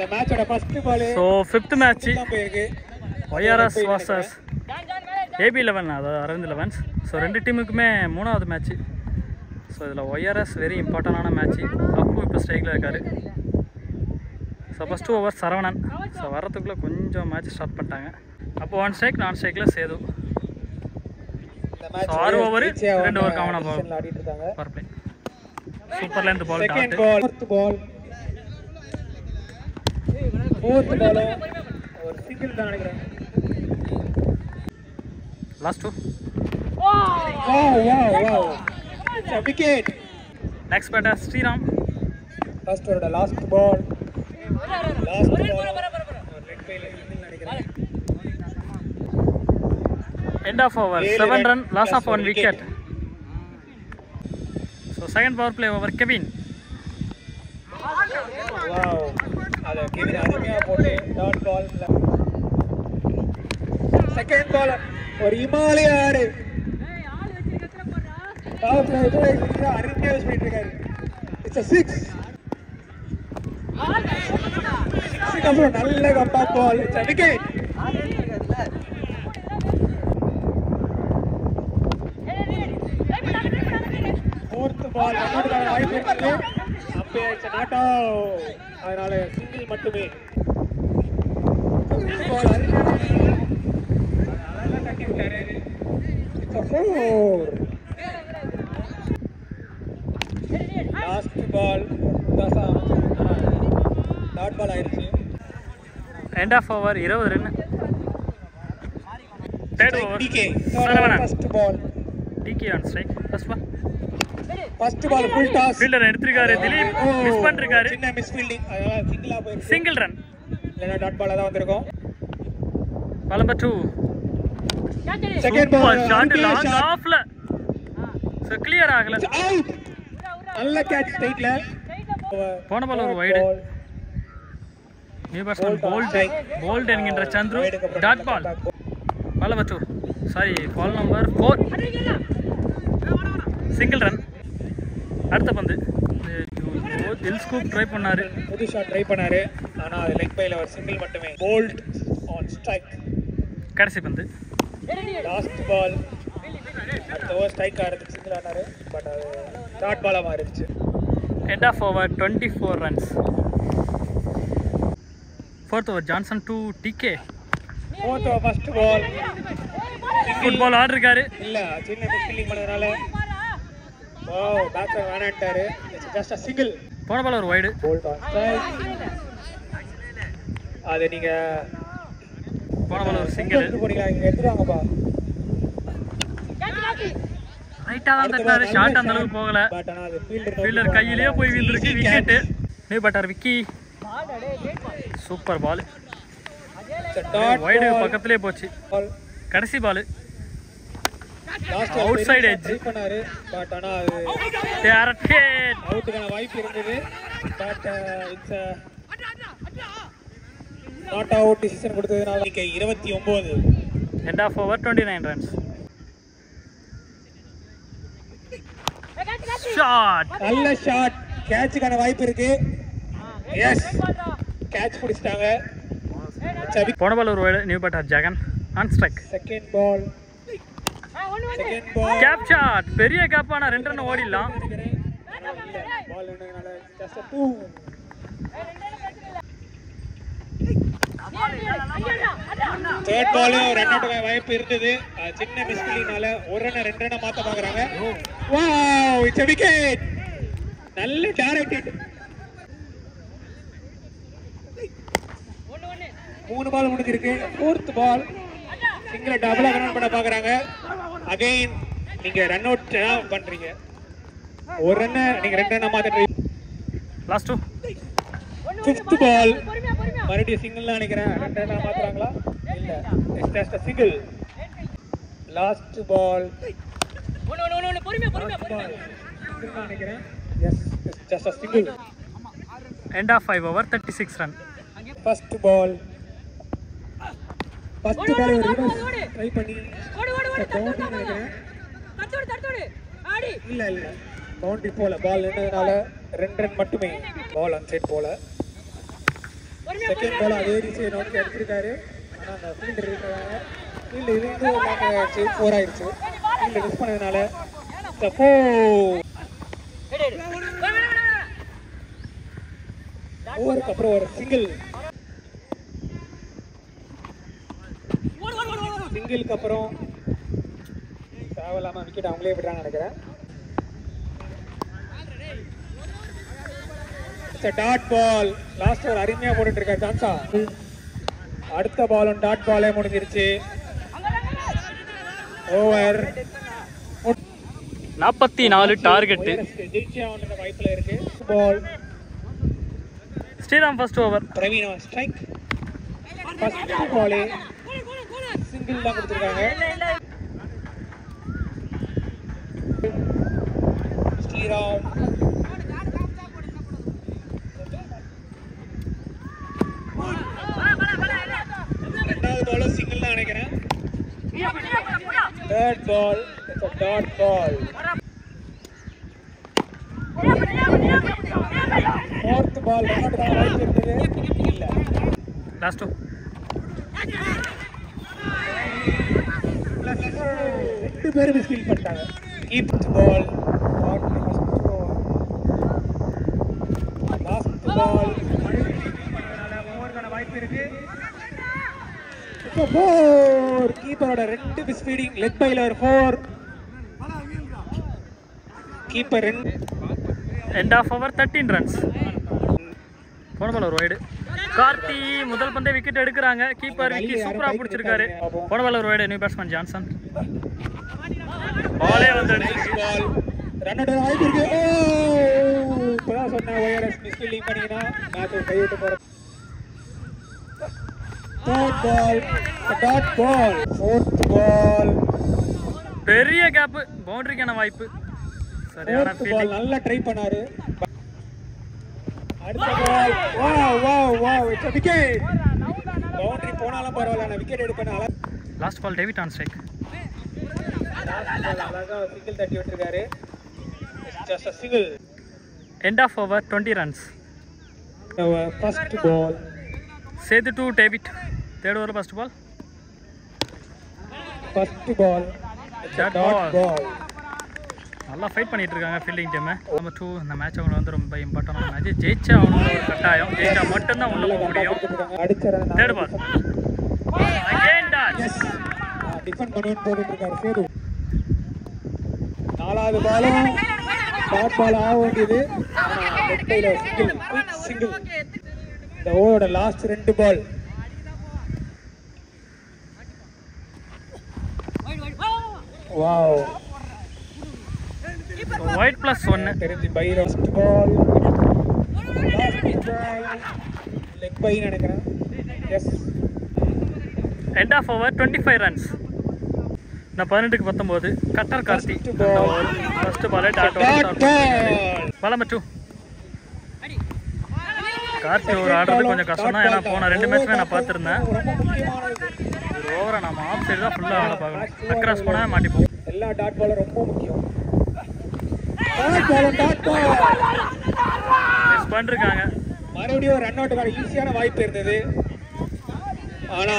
இந்த மேட்சோட first ball. So 5th match போயிருக்கு. YRS vs AB11, அதாவது அரவிந்த் 11s. ஸோ 2 டீமுக்குமே 3வது மேட்ச்சு. ஸோ இதில் YRS வெரி இம்பார்ட்டண்டான மேட்ச்சு. அப்பு இப்போ ஸ்ட்ரைக்கில் இருக்கார். So first over Saravanan. So வரத்துக்குள்ளே கொஞ்சம் மேட்ச் ஸ்டார்ட் பண்ணிட்டாங்க. அப்போ 1 ஸ்ட்ரைக், நான் ஸ்ட்ரைக்கில் சேது. ஸோ 6 ஓவர் 2 ஓவர் காமனாக power play. Super length ball. Second ball, fourth ball ஒரு சிங்கிள் தான் நினைக்கிறேன். Last 2. wow it's a wicket. Next batter Sriram. First over last ball leg fail நினைக்கிறேன். End of over 7 run, loss of 1 wicket. So second power play over Kevin. Wow, அது Kevin அருமையா போட்டு dot ball. Second பால் ஒரு இமாலய ஆடு. Power play அருமையா use பண்ணிட்டு இருக்காரு. It's a 6. 6 அப்புறம் நல்ல comeback ball. It's a wicket. Fourth ball ரன்னுக்கான வாய்ப்பு இருக்கு. அப்பே இட்ஸ் நாட் அவுட். அதனால சிங்கிள் மட்டுமே. பால் அழகா தட்டி விட்டாரு. It's a 4. Last ball dot ball ஆயிடுச்சு. End of over 20 run. Third over Saravanan. First ball DK on strike. First ball full toss. Fielder எடுத்துட்டாரு. திலீப் மிஸ் பண்ணிருக்காரு. சின்ன மிஸ் ஃபீல்டிங். அதனால சிங்கிளா போயிருக்கு. Single run. இல்லனா டாட் பால் தான் வந்திருக்கும். Ball number 2. Second ball shot long offல. So clear ஆகல. Out. நல்ல கேட்ச் ஸ்ட்ரைட்ல. போன பால் ஒரு வைடு. நியூ பேட்ஸ்மேன் போல்ட் என்கின்ற Chandru dot ball. Ball number 2. Sorry, ball number 4. Single run. அடுத்த பந்து எல் ஸ்கூப் ட்ரை பண்ணாரு. புது ஷாட் ட்ரை பண்ணாரு. ஆனா அது லெக் பைல ஒரு சிங்கிள் மட்டுமே. Bolt on strike. கடைசி பந்து. லாஸ்ட் பால் அடுத்த ஓவர் ஸ்ட்ரைக் ஆறதுக்கு சிங்கிள் ஆனாரு. பட் அது டாட் பாலா மாறிடுச்சு. End of over 24 runs. Fourth over Johnson to TK. Fourth over first ball. Football order இருக்காரு. இல்ல சின்ன மிஸ் ஃபீல்டிங் பண்ணதனால பேட்ஸ்மேன் வேணான்ட்டாரு. It's just a single. போன பால் ஒரு வைடு. Bolt on strike. அது நீங்க போன பால் ஒரு சிங்கிள். போறீங்களா? இங்க எடுத்துவாங்கப்பா. ரைட்டா தான் தட்டாரு. ஷாட் அந்த அளவுக்கு போகல. பட் ஆனா அது ஃபீல்டர் கையிலேயே போய் விழுந்திருக்கு. Wicket. New batter Vicky. Super ball. Wide பக்கத்திலே போச்சு. கடைசி பால் அவுட் சைடு எட்ஜ் பண்ணாரு. பட் ஆனா அது டைரக்ட் ஹிட். அவுட்டுக்கான வாய்ப்பு இருந்தது. But it's not out decision கொடுத்ததுனால 29. End of over 29 runs. Shot. நல்ல ஷாட். கேட்சுக்கான வாய்ப்பு இருக்கு. எஸ், கேட்ச் பிடிச்சிட்டாங்க. போன பால் ஒரு wide. New batter Jagan on strike. Second ball gap shot. பெரிய கேப். ஆனா 2 ரன் ஓடிடலாம். பால் என்னனால ஜஸ்ட் 2. தேர்ட் பால் ரன் அவுட் வாய்ப்பு இருந்தது. சின்ன மிஸ் ஃபீல்டிங்னால 1 ரன் 2 ரன் மாத்த பாக்குறாங்க. Wow, it's a wicket. நல்ல டைரக்ட் ஹிட். 3 பால் முடிஞ்சிருக்கு. ஃபோர்த் பால் சிங்கிள் டபுளா ரன் பண்ண பாக்குறாங்க. அகைன் நீங்க ரன் அவுட் பண்றீங்க. 1 ரன் நீங்க 2 ரன் மாத்திட்டு. லாஸ்ட் 2. ஃபிஃப்த் பால் மறுபடியும் சிங்கிள் தான் நினைக்கிறேன். 2 ரன் மாத்துறாங்களா? இல்ல, it's just a single. Last ball நினைக்கிறேன். Yes, it's just a single. End of 5 over 36 run. First ball try பண்ணி நினைக்கிறேன். இல்ல பவுண்டரி போல பால் நின்றதுனால 2 ரன் மட்டுமே. பால் அன்சைட் போல. செகண்ட் பால் அதே திசையை நோக்கி அடிச்சிருக்காரு. ஆனா அந்த ஃபீல்டர் இருக்காங்க, ஃபீல்டு இருந்து நாங்கள் 4 ஆயிடுச்சு. ஃபீல்டு மிஸ் பண்ணதுனால ஓவருக்கு அப்புறம் ஒரு சிங்கிளுக்கு அப்புறம் தேவையில்லாம விக்கெட் அவங்களே விடுறாங்க நினைக்கிறேன். டாட் பால் லாஸ்ட் ஒரு அருமையா போட்டுட்டு இருக்க சான்ஸா. அடுத்த பாலும் டாட் பாலே முடிஞ்சிருச்சு. Over 44 target. வாய்ப்புல இருக்கு. Ball Sriram first over. Praveen strike. First பாலே சிங்கிள் தான் கொடுத்திருக்காங்க. ஸ்ரீராம் ரெண்டாவது பாலும் சிங்கிள் தான் நினைக்கிறேன். Third ball, it's a dot ball. Fourth ball, ரெண்டு தான் வாய்ப்பு இருக்குது. இல்ல லாஸ்ட் ரெண்டு பேரும் மிஸ்ஃபீல்ட் பண்ணிட்டாங்க. Fifth ball, last ball, வாய்ப்பு இருக்கு. கீப்பரோட ரெண்டு மிஸ்ஃபீல்டிங் லெக் பைல ஒரு 4. Keeper end of over 13 runs. போன பால் ஒரு வைடு. கார்த்தி முதல் பந்தே விக்கெட் எடுக்கிறாங்க. கீப்பர் விக்கி சூப்பரா பிடிச்சிருக்காரு. போன பால் ஒரு வைடு. நியூ பேட்ஸ்மேன் ஜான்சன் பாலே வந்து பால் ரன் அவுட் வாய்ப்பு இருக்கு. இப்பதான் சொன்ன ORS மிஸ்ஃபீல்டிங் பண்ணினா மேட்ச் கைவிட்டு போற. Third ball, a dot ball. Fourth ball. பெரிய கேப், பவுண்டரிக்கான வாய்ப்பு. சரியான ஃபீல்டிங். நல்லா ட்ரை பண்ணாரு. அடுத்த ball. Wow it's a wicket. Boundary போனாலும் பரவாயில்லை, நான் விக்கெட் எடுக்கனால. Last ball David on strike. அழகா சிங்கிள் தட்டி விட்டுருக்காரு. Just a single. End of over 20 runs. First ball. Sedu to David. Third over first ball. First ball. Dot ball. நல்லா fight பண்ணிட்டு இருக்காங்க ஃபீல்டிங் டீம். நம்பர் 2 இந்த match அவங்க வந்து ரொம்ப இம்பார்ட்டன்டான மேட்ச். ஜெயிச்சா அவங்களோட ஒரு கட்டாயம். ஜெயிச்சா மட்டும் தான் உள்ள போக முடியும். Third ball. Again dot. Defend பண்ணி போட்டுட்டு இருக்காரு சேது. நாலாவது பாலும் டாட் பால் ஆக வேண்டியது. லெக் பைல சிங்கிள். இந்த ஓவரோட last 2 ball. Wow. Wide plus 1 தெரிஞ்சு bye last ball. Leg bye நினைக்கிறேன். Yes. End of over 25 runs. நான் 18க்கு 19. Cutter Karthi first ball dot ball. Number 2 Karthi ஒரு ஆடுறது கொஞ்சம் கஷ்டம் தான். ஏன்னா போன 2 மேட்ச்மே நான் பார்த்துருந்தேன். ஒரு ஓவரை நம்ம ஆஃப் சைடு தான் ஃபுல்லாக ஆட பார்க்கணும். அக்ராஸ் போனால் மாட்டிப்போம். எல்லா டாட் பாலும் ரொம்ப முக்கியம். டாட் பால் மிஸ் பண்ணிருக்காங்க. மறுபடியும் ரன் அவுட் வர ஈஸியான வாய்ப்பு இருந்தது. ஆனா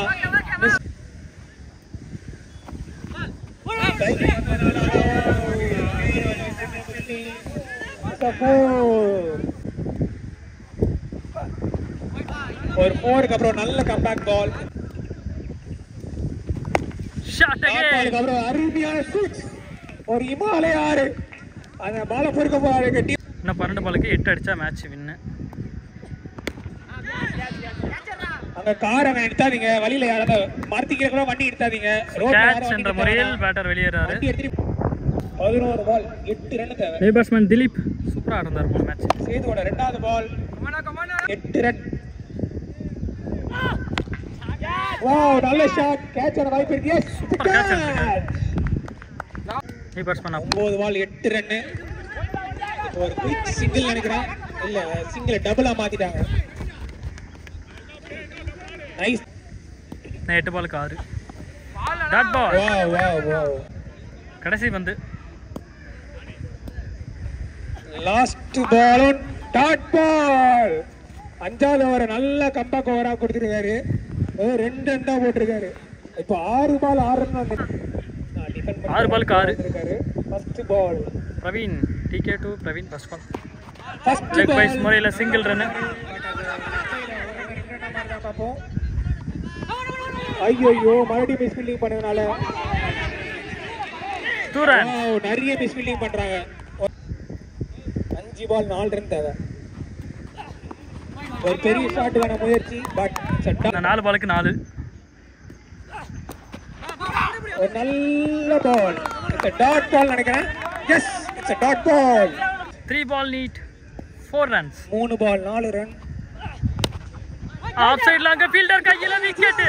ஒரு 4க்கு அப்புறம் நல்ல கம்பேக் பால். Shot again. அப்புறம் அருமையான சிக்ஸ். ஒரு இமாலய 6 அந்த பால பொறுக்க போறாரு டீம். இன்னும் 12 பாலுக்கு 8 அடிச்சா மேட்ச் வின்னு. அங்க கார் அங்க எடுத்தாதீங்க. வழியில யாராவது மார்த்திக்கிற கூட வண்டி எடுத்தாதீங்க. கேட்ச் என்ற முறையில் பேட்டர் வெளியேறாரு. 11 பால் 8 ரன் தேவை. நியூ பேட்ஸ்மேன் திலீப் சூப்பரா ஆடுறாரு போன மேட்ச். சேதுவோட 2வது பால் 8 ரன். வாவ் நல்ல ஷாட். கேட்ச் ஆன வாய்ப்பு இருக்கு. எஸ் சூப்பர் கேட்ச் எடுத்துட்டாரு. நியூ பேட்ஸ்மேன் 9 பால் 8 ரன். இப்போ ஒரு குயிக் சிங்கிள் நினைக்கிறேன். இல்ல சிங்கிள் டபுளா மாத்திட்டாங்க. நைஸ். 8 பாலுக்கு 6. Dot ball. வாவ் கடைசி வந்து லாஸ்ட் பால் டாட் பால். அஞ்சாவது ஓவரை நல்ல கம்பேக் ஓவரா கொடுத்துருக்காரு. 2 ரன் தான் போட்டிருக்காரு. இப்போ 6 பால் 6 ரன் வந்து 6 பாலுக்கு 6 இருக்காரு. First ball Praveen TK2 Praveen first ball first leg byes முறையில் சிங்கிள் ரன். பார்ப்போம். ஐயோ மறுபடியும் மிஸ் ஃபீல்டிங் பண்ணதுனால 2 ரன். நிறைய மிஸ் ஃபீல்டிங் பண்றாங்க. 5 பால் 4 ரன் தேவை. ஒரு பெரிய ஷாட்டுக்கான முயற்சி. பட் 4 பாலுக்கு 4. ஒரு நல்ல ball. It's a dot ball நினைக்கிறேன். Yes it's a dot ball. 3 ball need 4 runs. 3 ball 4 run. Off சைடுல அங்க ஃபீல்டர் கையில விக்கெட்.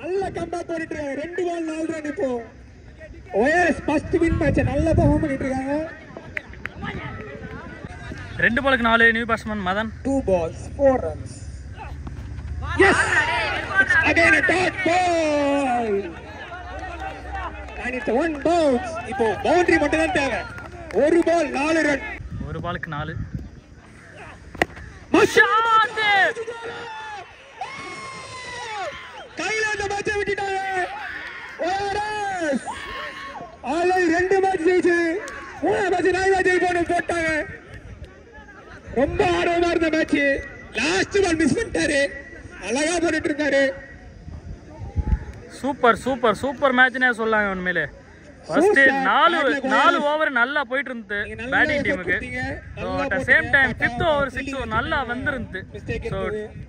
நல்ல கம்பேக் பண்ணிட்டு இருக்காங்க. 2 பால் 4 ரன். இப்போ ORS ஃபர்ஸ்ட் வின் மேட்ச் நல்ல பெர்ஃபார்ம் பண்ணிட்டு இருக்காங்க. 2 பாலுக்கு 4 new batsman Madan. 2 balls 4 runs. Yes, it's again a dot ball and it's a 1 bounce. இப்போ பவுண்டரி மட்டும் தான் தேவை. 1 பால் 4 ரன். 1 பாலுக்கு 4. ஷாட் கையில அந்த மேட்சை விட்டுட்டாங்க. ORS ஆல்ரெடி 2 மேட்ச் ஜெயிச்சு 3 மேட்ச் நாய் மேட்ச் போட்டாங்க. ரொம்ப ஆர்வமா இருந்த மேட்ச். லாஸ்ட் பால் மிஸ் பண்ணிட்டாரு. அழகா போட்டுட்டு இருக்காரு. சூப்பர் சூப்பர் சூப்பர் மேட்ச்னே சொல்லாங்க உண்மையிலே. ஃபர்ஸ்ட் 4 ஓவர் நல்லா போயிட்டு இருந்தது பேட்டிங் டீமுக்கு. So at the same time 5th over 6 over நல்லா வந்திருந்து. So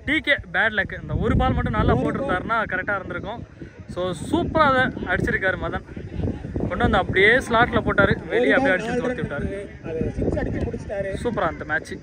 TK bad luck. இந்த 1 பால் மட்டும் நல்லா போட்டிருந்தாருன்னா கரெக்டாக இருந்திருக்கும். ஸோ சூப்பராக அடிச்சிருக்காரு மதன். கொண்டு வந்து அப்படியே ஸ்லாட்டில் போட்டார். வெளியே அப்படியே அடிச்சு துரத்தி விட்டார். அது 6 அடிச்சு முடிச்சிட்டாரு. சூப்பராக அந்த மேட்ச்.